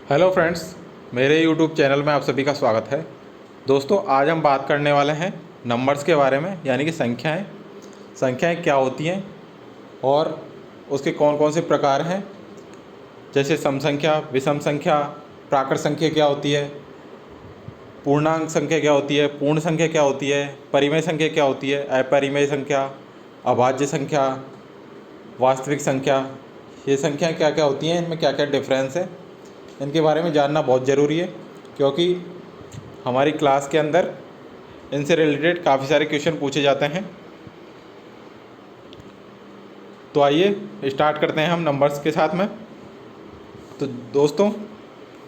Hello friends, मेरे YouTube channel में आप सभी का स्वागत है। दोस्तों, आज हम बात करने वाले हैं नंबर्स के बारे में, यानी कि संख्याएं क्या होती हैं और उसके कौन कौन से प्रकार हैं। जैसे सम संख्या, विषम संख्या, प्राकृत संख्या क्या होती है, पूर्णांक संख्या क्या होती है, पूर्ण संख्या क्या होती है, परिमेय संख्या क्या होती है, अपरिमेय संख्या, अभाज्य संख्या, वास्तविक संख्या। ये संख्याएं क्या क्या होती हैं, इनमें क्या क्या डिफरेंस है, इनके बारे में जानना बहुत ज़रूरी है, क्योंकि हमारी क्लास के अंदर इनसे रिलेटेड काफ़ी सारे क्वेश्चन पूछे जाते हैं। तो आइए स्टार्ट करते हैं हम नंबर्स के साथ में। तो दोस्तों,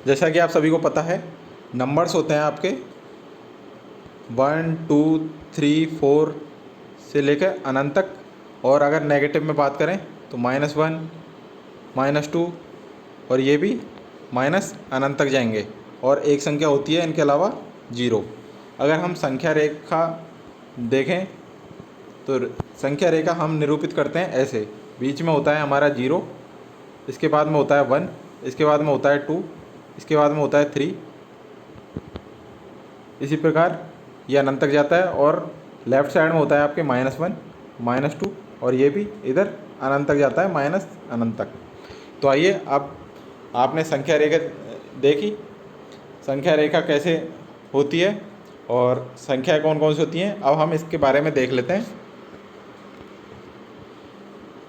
जैसा कि आप सभी को पता है, नंबर्स होते हैं आपके 1 2 3 4 से लेकर अनंत तक। और अगर नेगेटिव में बात करें तो -1, -2 और ये भी माइनस अनंत तक जाएंगे। और एक संख्या होती है इनके अलावा 0। अगर हम संख्या रेखा देखें तो संख्या रेखा हम निरूपित करते हैं ऐसे। बीच में होता है हमारा 0, इसके बाद में होता है 1, इसके बाद में होता है 2, इसके बाद में होता है 3। इसी प्रकार ये अनंत तक जाता है। और लेफ़्ट साइड में होता है आपके -1, -2 और ये भी इधर अनंत तक जाता है, माइनस अनंत तक। तो आइए, अब आपने संख्या रेखा देखी, संख्या रेखा कैसे होती है और संख्याएं कौन कौन सी होती हैं, अब हम इसके बारे में देख लेते हैं।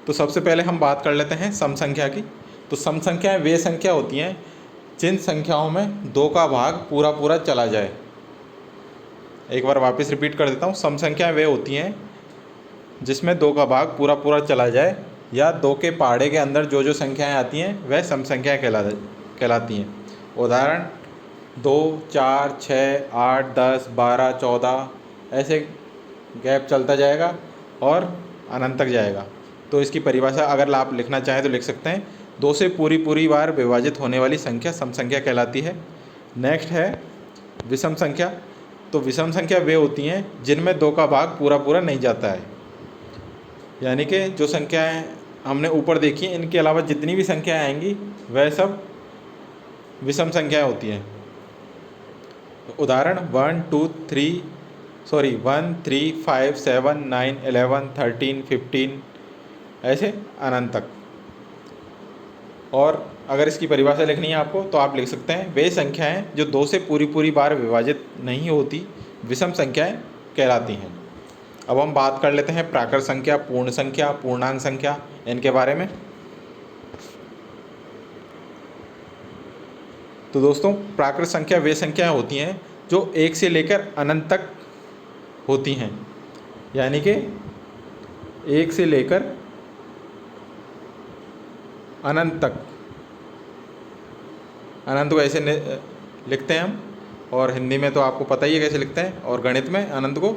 तो सबसे पहले हम बात कर लेते हैं सम संख्या की। तो सम संख्याएं वे संख्या होती हैं जिन संख्याओं में 2 का भाग पूरा पूरा चला जाए। एक बार वापस रिपीट कर देता हूँ। सम संख्याएं वे होती हैं जिसमें 2 का भाग पूरा पूरा चला जाए, या 2 के पहाड़े के अंदर जो जो संख्याएं आती हैं वह सम संख्याएं कहलाती हैं। उदाहरण 2, 4, 6, 8, 10, 12, 14 ऐसे गैप चलता जाएगा और अनंत तक जाएगा। तो इसकी परिभाषा अगर आप लिखना चाहें तो लिख सकते हैं, 2 से पूरी बार विभाजित होने वाली संख्या सम संख्या कहलाती है। नेक्स्ट है विषम संख्या। तो विषम संख्या वे होती हैं जिनमें 2 का भाग पूरा पूरा नहीं जाता है, यानी कि जो संख्याएं हमने ऊपर देखी हैं इनके अलावा जितनी भी संख्याएं आएंगी वह सब विषम संख्याएं होती हैं। उदाहरण 1 3 5 7 9 11 13 15 ऐसे अनंत तक। और अगर इसकी परिभाषा लिखनी है आपको तो आप लिख सकते हैं, वे संख्याएं जो 2 से पूरी बार विभाजित नहीं होती विषम संख्याएं कहलाती हैं। अब हम बात कर लेते हैं प्राकृत संख्या, पूर्ण संख्या, पूर्णांक संख्या, इनके बारे में। तो दोस्तों, प्राकृत संख्या वे संख्याएं होती हैं जो 1 से लेकर अनंत तक होती हैं, यानी कि 1 से लेकर अनंत तक। अनंत को ऐसे लिखते हैं हम, और हिंदी में तो आपको पता ही है कैसे लिखते हैं, और गणित में अनंत को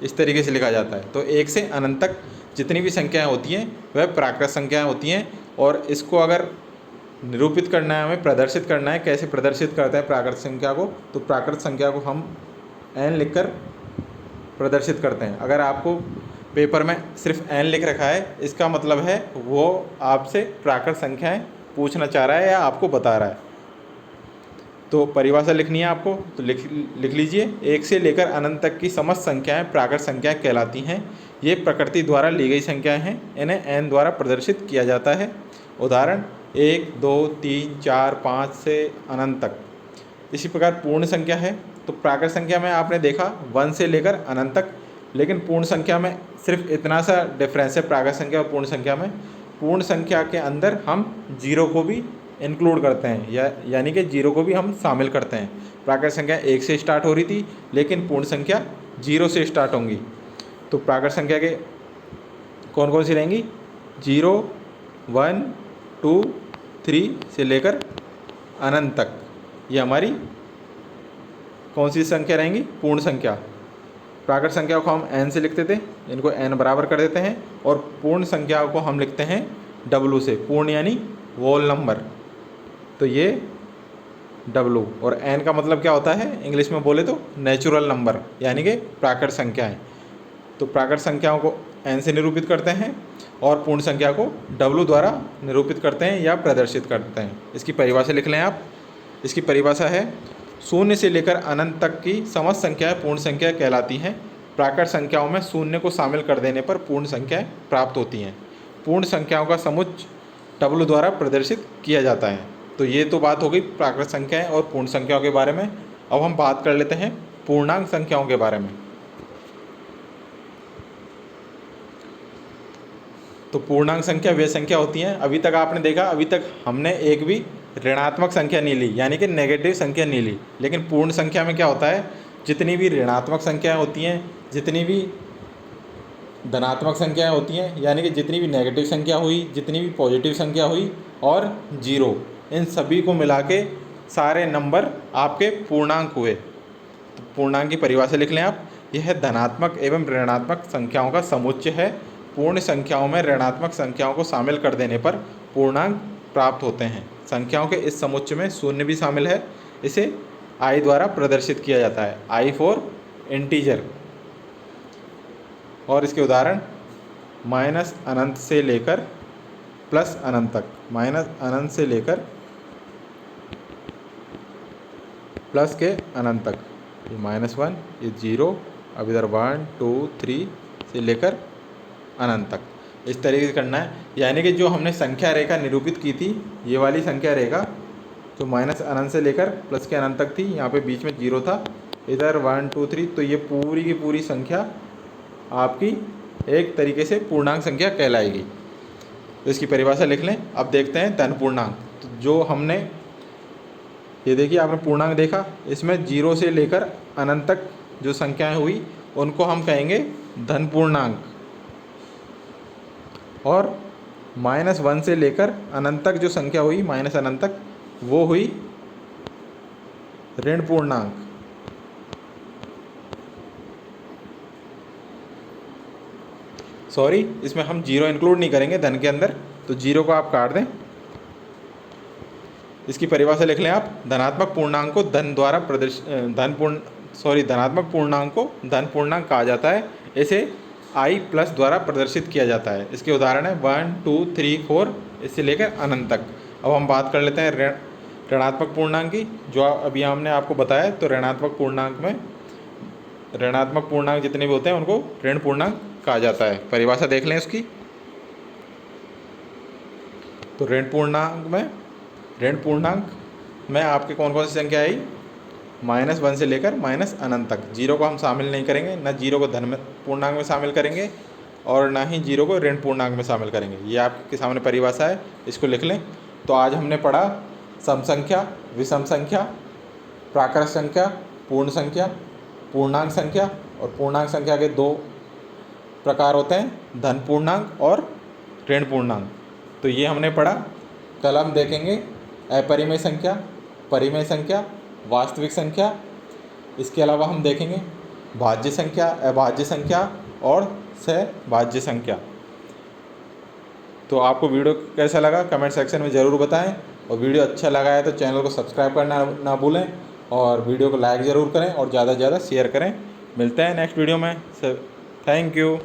इस तरीके से लिखा जाता है। तो 1 से अनंत तक जितनी भी संख्याएं होती हैं वह प्राकृत संख्याएं होती हैं। और इसको अगर निरूपित करना है, हमें प्रदर्शित करना है, कैसे प्रदर्शित करते हैं प्राकृत संख्या को, तो प्राकृत संख्या को हम n लिखकर प्रदर्शित करते हैं। अगर आपको पेपर में सिर्फ n लिख रखा है, इसका मतलब है वो आपसे प्राकृत संख्याएं पूछना चाह रहा है या आपको बता रहा है। तो परिभाषा लिखनी है आपको, तो लिख लीजिए, 1 से लेकर अनंत तक की समस्त संख्याएं प्राकृत संख्याएं कहलाती हैं। ये प्रकृति द्वारा ली गई संख्याएं हैं, इन्हें n द्वारा प्रदर्शित किया जाता है। उदाहरण 1 2 3 4 5 से अनंत तक। इसी प्रकार पूर्ण संख्या है। तो प्राकृत संख्या में आपने देखा 1 से लेकर अनंत तक, लेकिन पूर्ण संख्या में सिर्फ इतना सा डिफरेंस है प्राकृत संख्या और पूर्ण संख्या में। पूर्ण संख्या के अंदर हम 0 को भी इंक्लूड करते हैं, यानी कि 0 को भी हम शामिल करते हैं। प्राकृत संख्या 1 से स्टार्ट हो रही थी, लेकिन पूर्ण संख्या 0 से स्टार्ट होंगी। तो प्राकृत संख्या के कौन कौन सी रहेंगी? 0, 1, 2, 3 से लेकर अनंत तक। ये हमारी कौन सी संख्या रहेंगी? पूर्ण संख्या। प्राकृत संख्या को हम n से लिखते थे, इनको n बराबर कर देते हैं, और पूर्ण संख्या को हम लिखते हैं W से। पूर्ण यानी होल नंबर, तो ये W। और n का मतलब क्या होता है इंग्लिश में बोले तो? नेचुरल नंबर, यानी कि प्राकृत संख्याएं। तो प्राकृत संख्याओं को n से निरूपित करते हैं और पूर्ण संख्या को W द्वारा निरूपित करते हैं या प्रदर्शित करते हैं। इसकी परिभाषा लिख लें आप। इसकी परिभाषा है, शून्य से लेकर अनंत तक की समस्त संख्याएं पूर्ण संख्या कहलाती हैं। प्राकृत संख्याओं में शून्य को शामिल कर देने पर पूर्ण संख्याएं प्राप्त होती हैं। पूर्ण संख्याओं का समुच्चय W द्वारा प्रदर्शित किया जाता है। तो ये तो बात हो गई प्राकृत संख्याएं और पूर्ण संख्याओं के बारे में। अब हम बात कर लेते हैं पूर्णांक संख्याओं के बारे में। तो पूर्णांक संख्या वे संख्या होती हैं, अभी तक आपने देखा, अभी तक हमने एक भी ऋणात्मक संख्या नहीं ली, यानी कि नेगेटिव संख्या नहीं ली। लेकिन पूर्ण संख्या में क्या होता है, जितनी भी ऋणात्मक संख्याएं होती हैं, जितनी भी धनात्मक संख्याएं होती हैं, यानी कि जितनी भी नेगेटिव संख्या हुई, जितनी भी पॉजिटिव संख्या हुई और जीरो, इन सभी को मिला के सारे नंबर आपके पूर्णांक हुए। तो पूर्णांक की परिभाषा लिख लें आप, यह धनात्मक एवं ऋणात्मक संख्याओं का समुच्चय है। पूर्ण संख्याओं में ऋणात्मक संख्याओं को शामिल कर देने पर पूर्णांक प्राप्त होते हैं। संख्याओं के इस समुच्चय में शून्य भी शामिल है। इसे I द्वारा प्रदर्शित किया जाता है, I फॉर इंटीजर। और इसके उदाहरण माइनस अनंत से लेकर प्लस अनंत तक, माइनस अनंत से लेकर प्लस के अनंत तक, ये -1, ये 0, अब इधर 1 2 3 से लेकर अनंत तक, इस तरीके से करना है। यानी कि जो हमने संख्या रेखा निरूपित की थी, ये वाली संख्या रेखा जो माइनस अनंत से लेकर प्लस के अनंत तक थी, यहाँ पे बीच में 0 था, इधर 1 2 3, तो ये पूरी की पूरी संख्या आपकी एक तरीके से पूर्णांक संख्या कहलाएगी। तो इसकी परिभाषा लिख लें। अब देखते हैं धन पूर्णांक। तो जो हमने ये देखिए, आपने पूर्णांक देखा, इसमें 0 से लेकर अनंत तक जो संख्याएं हुई उनको हम कहेंगे धन पूर्णांक, और -1 से लेकर अनंत तक जो संख्या हुई, माइनस अनंत तक, वो हुई ऋण पूर्णांक। सॉरी, इसमें हम 0 इंक्लूड नहीं करेंगे धन के अंदर, तो 0 को आप काट दें। इसकी परिभाषा लिख लें आप, धनात्मक पूर्णांक को धन द्वारा धनात्मक पूर्णांक को धन पूर्णांक कहा जाता है। इसे I प्लस द्वारा प्रदर्शित किया जाता है। इसके उदाहरण है 1 2 3 4 इससे लेकर अनंत तक। अब हम बात कर लेते हैं ऋणात्मक पूर्णांक की, जो अभी हमने आपको बताया। तो ऋणात्मक पूर्णांक जितने भी होते हैं उनको ऋण पूर्णांक कहा जाता है। परिभाषा देख लें उसकी। तो ऋण पूर्णांक में आपके कौन कौन सी संख्या आई, -1 से लेकर माइनस अनंत तक। 0 को हम शामिल नहीं करेंगे, ना 0 को धन पूर्णांक में शामिल करेंगे और ना ही 0 को ऋण पूर्णांक में शामिल करेंगे। ये आपके सामने परिभाषा है, इसको लिख लें। तो आज हमने पढ़ा सम संख्या, विषम संख्या, प्राकृत संख्या, पूर्ण संख्या, पूर्णांक संख्या। और पूर्णांक संख्या के 2 प्रकार होते हैं, धन पूर्णांक और ऋण पूर्णांक। तो ये हमने पढ़ा। कल हम देखेंगे अपरिमेय संख्या, परिमेय संख्या, वास्तविक संख्या। इसके अलावा हम देखेंगे भाज्य संख्या, अभाज्य संख्या और सहभाज्य संख्या। तो आपको वीडियो कैसा लगा कमेंट सेक्शन में ज़रूर बताएं, और वीडियो अच्छा लगा है तो चैनल को सब्सक्राइब करना ना भूलें, और वीडियो को लाइक ज़रूर करें और ज़्यादा से ज़्यादा शेयर करें। मिलते हैं नेक्स्ट वीडियो में। Thank you.